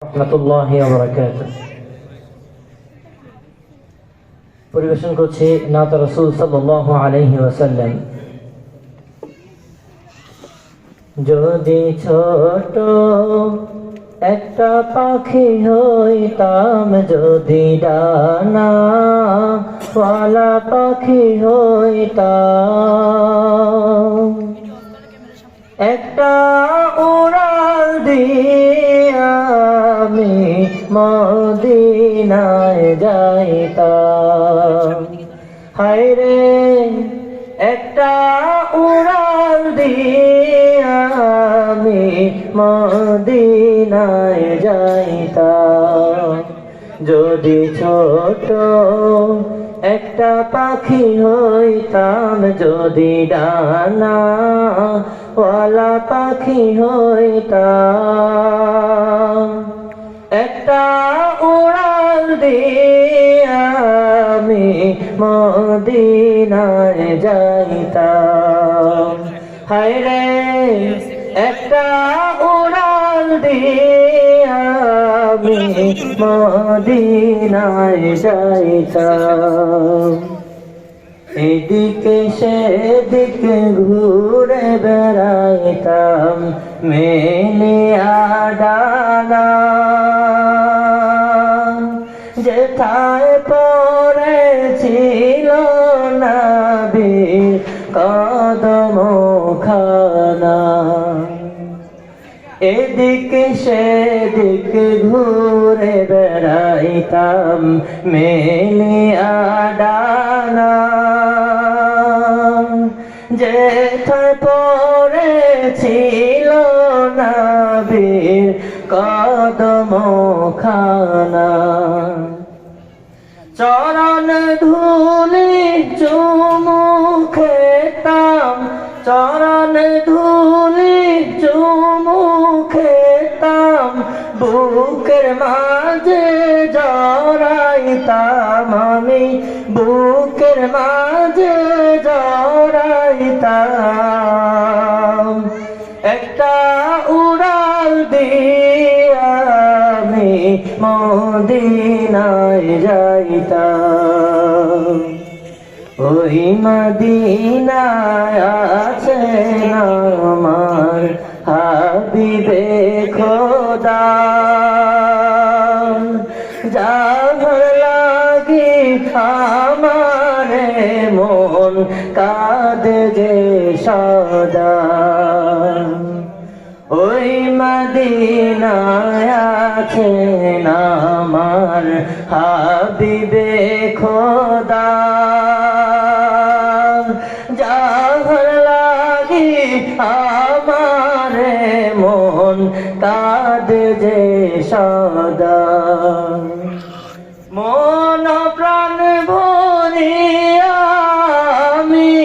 রহমতুল্লাহি ওয়া বারাকাতুহু। পরিবেশন করছি নাত রাসূল সাল্লাল্লাহু আলাইহি ওয়াসাল্লাম। যদি ছোট একটা পাখি হইতাম, যদি ডানা ওয়ালা পাখি হইতাম, একটা উড়াল দিয়া আমি মদিনায় যাইতাম। হায়রে একটা উড়াল দিয়া আমি মদিনায় যাইতাম। যদি ছোট একটা পাখি হইতাম, যদি ডানা ওয়ালা পাখি হইতাম, একটা উড়াল দিয়া আমি মদিনায় যাইতাম। হায়রে একটা উড়াল দিয়া আমি মদিনায় যাইতাম। এদিকে সেদিকে ঘুরে বেড়াইতাম মেলিয়া ডানা, যেথায় পড়েছিল নবীর কদম খানা। এদিকে সেদিকে ঘুরে বেড়াইতাম মেলিয়া ডানা, যেথায় পড়েছিল নবীর কদম খানা। চরণ ধুলি চুমু খেতাম, চরণ ধুলি চুমু খেতাম, বুকের মাঝে জড়াইতাম আমি, বুকের মাঝে জড়াইতাম। একটা উড়াল দিয়া আমি মদিনায় যাইতাম। ওই মদিনায় আছেন আমার হাবিবে খোদা, যার লাগি আমারে মন কাঁদে যে সদা। ওই মদিনায় আছেন আমার হাবিবে খোদা, যার লাগি আমারে মন কাঁদে যে সদা। মন প্রাণ ভরিয়া আমি,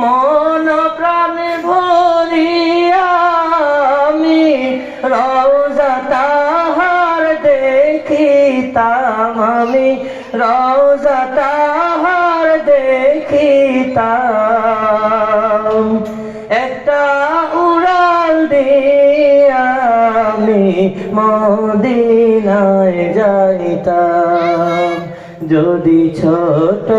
মন প্রাণ ভরিয়া আমি রওজা তাহার দেখিতাম, আমি রওজা তাহার দেখিতাম। একটা উড়াল দিয়া আমি মদিনায় যাইতাম। যদি ছোট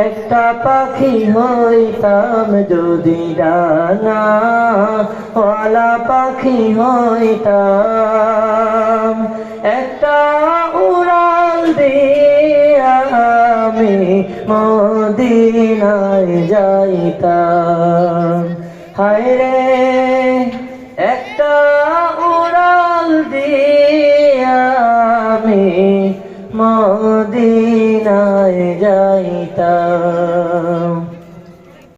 একটা পাখি হইতাম, যদি ডানা ওয়ালা পাখি হইতাম, একটা উড়াল দিয়া আমি মদিনায় যাইতাম। হায়রে একটা উড়াল দিয়া আমি মদিনায় যাইতাম।